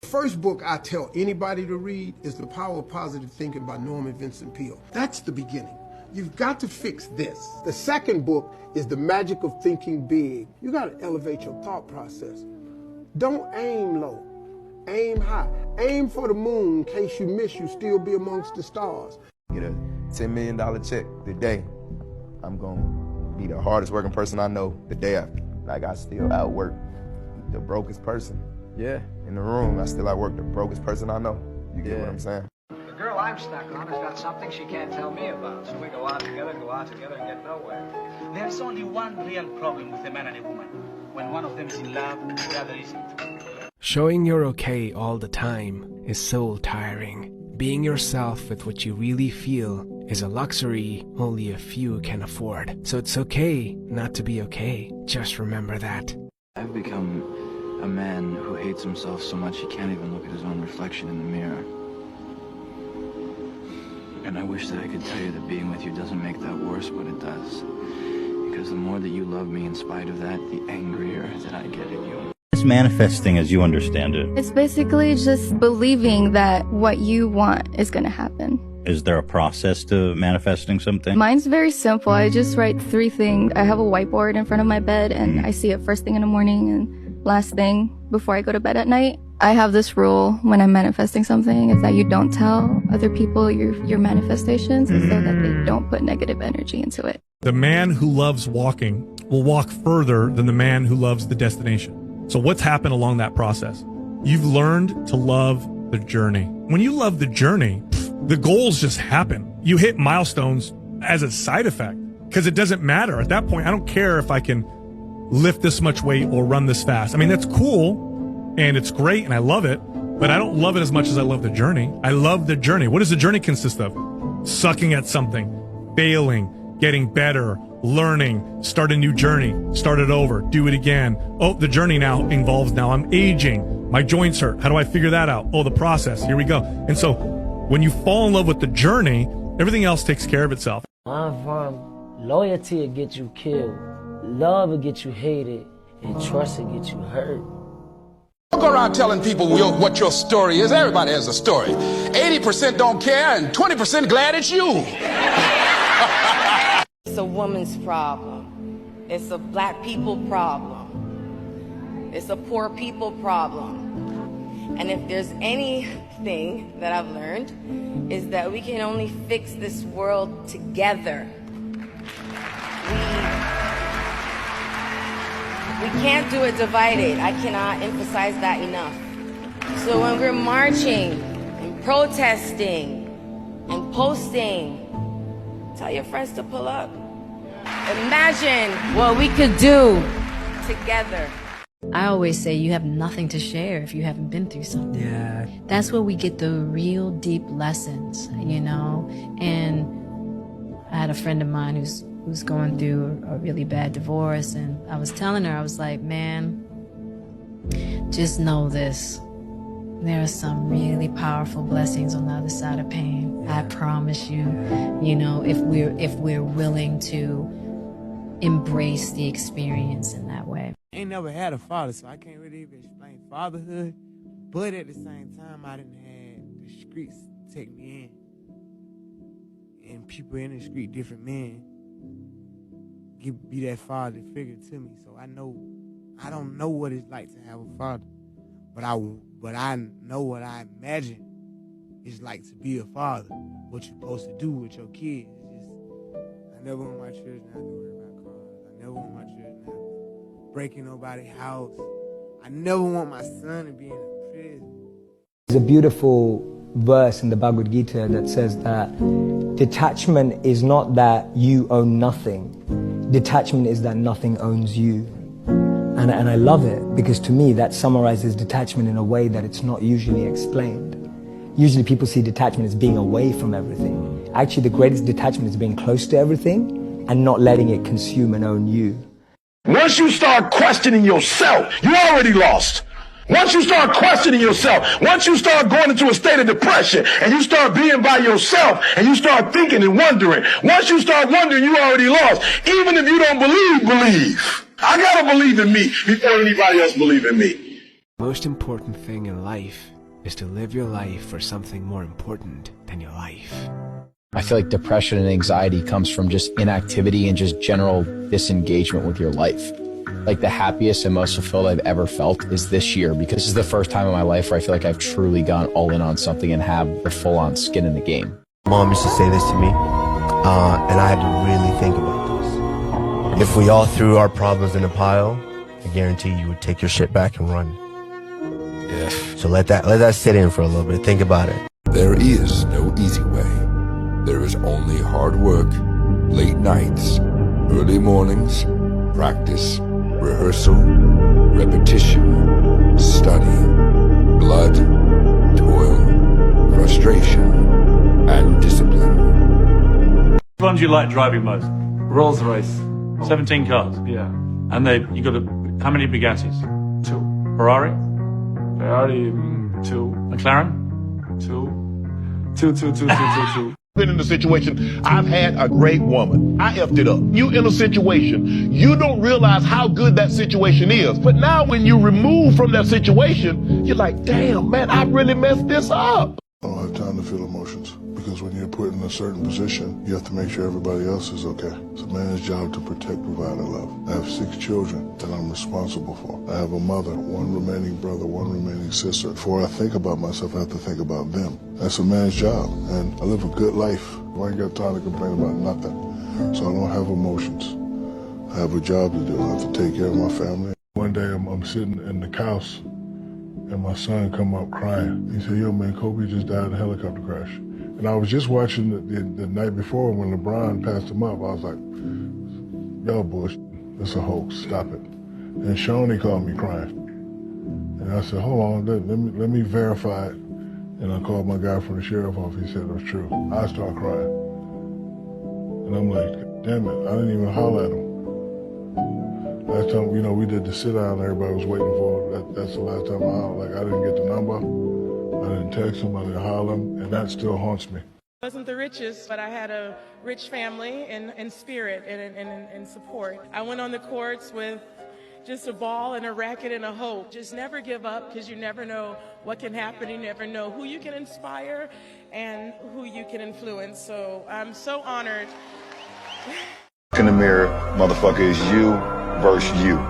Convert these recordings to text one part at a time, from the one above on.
The first book I tell anybody to read is The Power of Positive Thinking by Norman Vincent Peale. That's the beginning. You've got to fix this. The second book is The Magic of Thinking Big. You got to elevate your thought process. Don't aim low. Aim high. Aim for the moon. In case you miss, you still be amongst the stars. Get a $10 million check today. I'm going to be the hardest working person I know the day after. Like, I still outwork the brokest person. Yeah, in the room, I still outwork the brokest person I know. You get what I'm saying? The girl I'm stuck on has got something she can't tell me about, so we go out together, and get nowhere. There's only one real problem with a man and a woman. When one of them is in love, the other isn't. Showing you're okay all the time is soul tiring. Being yourself with what you really feel is a luxury only a few can afford. So it's okay not to be okay. Just remember that. I've become a man who hates himself so much he can't even look at his own reflection in the mirror. And I wish that I could tell you that being with you doesn't make that worse, but it does. Because the more that you love me in spite of that, the angrier that I get at you. It's manifesting as you understand it. It's basically just believing that what you want is going to happen. Is there a process to manifesting something? Mine's very simple. I just write 3 things. I have a whiteboard in front of my bed, and I see it first thing in the morning and last thing before I go to bed at night. I have this rule when I'm manifesting something is that you don't tell other people your manifestations so that they don't put negative energy into it. The man who loves walking will walk further than the man who loves the destination. So what's happened along that process? You've learned to love the journey. When you love the journey, the goals just happen. You hit milestones as a side effect because it doesn't matter. At that point, I don't care if I can lift this much weight or run this fast. I mean, that's cool and it's great and I love it, but I don't love it as much as I love the journey. I love the journey. What does the journey consist of? Sucking at something, failing, getting better, learning, start a new journey, start it over, do it again. Oh, the journey now involves I'm aging, my joints hurt. How do I figure that out? Oh, the process, here we go. And so when you fall in love with the journey, everything else takes care of itself. I'm from loyalty will get you killed, love will get you hated, and trust will get you hurt. Don't go around telling people what your story is. Everybody has a story. 80% don't care and 20% glad it's you. It's a woman's problem. It's a black people problem. It's a poor people problem. And if there's anything that I've learned is that we can only fix this world together. We can't do it divided. I cannot emphasize that enough. So when we're marching and protesting and posting, tell your friends to pull up. Imagine what we could do together. I always say you have nothing to share if you haven't been through something. Yeah. That's where we get the real deep lessons, you know? And I had a friend of mine who's going through a really bad divorce, and I was telling her, I was like, man, just know this. There are some really powerful blessings on the other side of pain. Yeah. I promise you, you know, if we're willing to embrace the experience in that way. I ain't never had a father, so I can't really even explain fatherhood. But at the same time, I didn't have the streets take me in. And people in the street, different men, be that father figure to me. So I don't know what it's like to have a father. But I know what I imagine it's like to be a father. What you're supposed to do with your kids. I never want my children to have to worry about cars. I never want my children to have to break in nobody's house. I never want my son to be in a prison. There's a beautiful verse in the Bhagavad Gita that says that detachment is not that you own nothing. Detachment is that nothing owns you. And I love it because to me that summarizes detachment in a way that it's not usually explained. Usually people see detachment as being away from everything. Actually, the greatest detachment is being close to everything and not letting it consume and own you. Once you start questioning yourself, you already lost. Once you start questioning yourself, once you start going into a state of depression and you start being by yourself and you start thinking and wondering, once you start wondering, you already lost. Even if you don't believe. I gotta believe in me before anybody else believe in me. Most important thing in life life is to live your life for something more important than your life. I feel like depression and anxiety comes from just inactivity and just general disengagement with your life. Like the happiest and most fulfilled I've ever felt is this year, because this is the first time in my life where I feel like I've truly gone all in on something and have the full-on skin in the game. Mom used to say this to me, and I had to really think about this. If we all threw our problems in a pile, I guarantee you would take your shit back and run. Yeah. So let that sit in for a little bit. Think about it. There is no easy way. There is only hard work, late nights, early mornings, practice, rehearsal, repetition, study, blood, toil, frustration, and discipline. Which ones you like driving most? Rolls Royce. 17 cars? Yeah. And you got how many Bugattis? 2. Ferrari? Ferrari, 2. McLaren? 2. Been in a situation, I've had a great woman. I effed it up. You in a situation, you don't realize how good that situation is. But now when you remove from that situation, you're like, damn, man, I really messed this up. I don't have time to feel emotions, because when you're put in a certain position, you have to make sure everybody else is okay. It's a man's job to protect, provide, and love. I have 6 children that I'm responsible for. I have a mother, 1 remaining brother, 1 remaining sister. Before I think about myself, I have to think about them. That's a man's job, and I live a good life. I ain't got time to complain about nothing. So I don't have emotions. I have a job to do. I have to take care of my family. One day I'm sitting in the house, and my son come up crying. He said, yo, man, Kobe just died in a helicopter crash. And I was just watching the night before when LeBron passed him up. I was like, yo, bullshit, it's a hoax, stop it. And Shoney called me crying. And I said, hold on, let me verify it. And I called my guy from the sheriff office. He said it was true. I started crying. And I'm like, damn it, I didn't even holler at him. Last time, we did the sit down everybody was waiting for. That's the last time I hollered. Like, I didn't get the number. I didn't text him. I didn't holler him. And that still haunts me. I wasn't the richest, but I had a rich family in spirit and support. I went on the courts with just a ball and a racket and a hope. Just never give up, because you never know what can happen. You never know who you can inspire and who you can influence. So I'm so honored. In the mirror, motherfucker, is you versus you.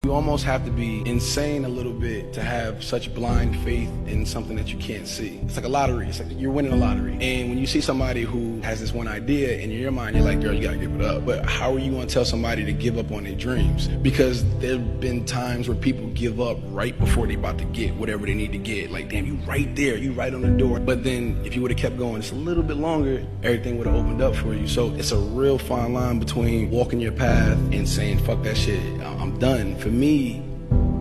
You almost have to be insane a little bit to have such blind faith in something that you can't see. It's like a lottery. It's like you're winning a lottery. And when you see somebody who has this one idea, and in your mind, you're like, girl, you gotta give it up. But how are you gonna tell somebody to give up on their dreams? Because there have been times where people give up right before they're about to get whatever they need to get. Like, damn, you right there, you right on the door. But then if you would have kept going just a little bit longer, everything would have opened up for you. So it's a real fine line between walking your path and saying, fuck that shit, I'm done. For me,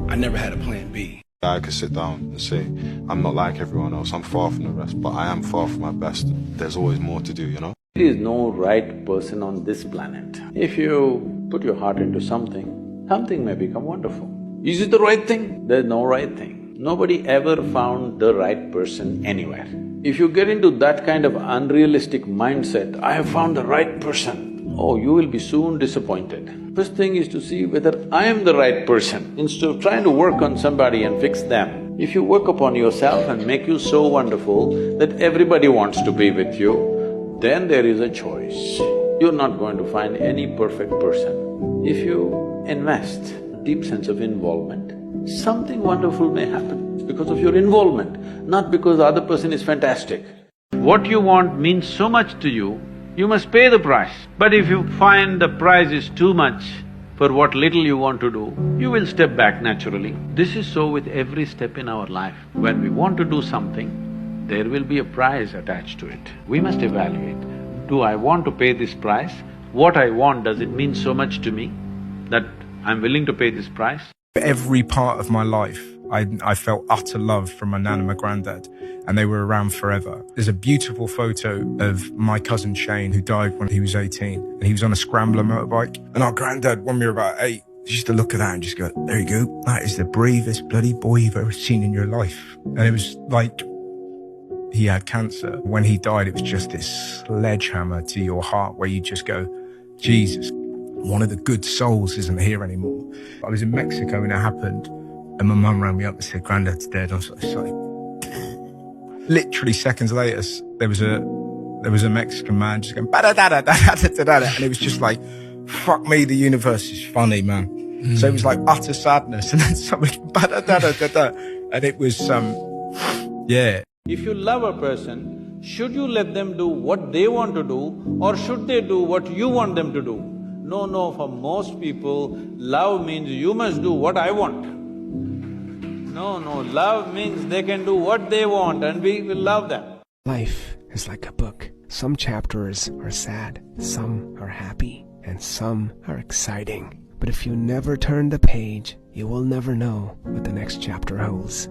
I never had a plan B. I could sit down and say, I'm not like everyone else, I'm far from the rest, but I am far from my best. There's always more to do, There is no right person on this planet. If you put your heart into something, something may become wonderful. Is it the right thing? There's no right thing. Nobody ever found the right person anywhere. If you get into that kind of unrealistic mindset, I have found the right person, oh, you will be soon disappointed. First thing is to see whether I am the right person. Instead of trying to work on somebody and fix them, if you work upon yourself and make you so wonderful that everybody wants to be with you, then there is a choice. You're not going to find any perfect person. If you invest a deep sense of involvement, something wonderful may happen because of your involvement, not because the other person is fantastic. What you want means so much to you, you must pay the price. But if you find the price is too much for what little you want to do, you will step back naturally. This is so with every step in our life. When we want to do something, there will be a price attached to it. We must evaluate, do I want to pay this price? What I want, does it mean so much to me that I'm willing to pay this price? Every part of my life, I felt utter love from my nan and my granddad, and they were around forever. There's a beautiful photo of my cousin Shane, who died when he was 18, and he was on a scrambler motorbike. And our granddad, when we were about 8, used to look at that and just go, there you go, that is the bravest bloody boy you've ever seen in your life. And it was like he had cancer. When he died, it was just this sledgehammer to your heart where you just go, Jesus, one of the good souls isn't here anymore. I was in Mexico when it happened, and my mum rang me up and said, Granddad's dead. I was like, literally seconds later, there was a Mexican man just going ba-da-da-da-da-da-da-da, and it was just like, fuck me, the universe is funny, man. So it was like utter sadness, and then something ba-da-da-da-da-da, and it was yeah. If you love a person, should you let them do what they want to do, or should they do what you want them to do? No, for most people, love means you must do what I want. No, love means they can do what they want and we will love them. Life is like a book. Some chapters are sad, some are happy, and some are exciting. But if you never turn the page, you will never know what the next chapter holds.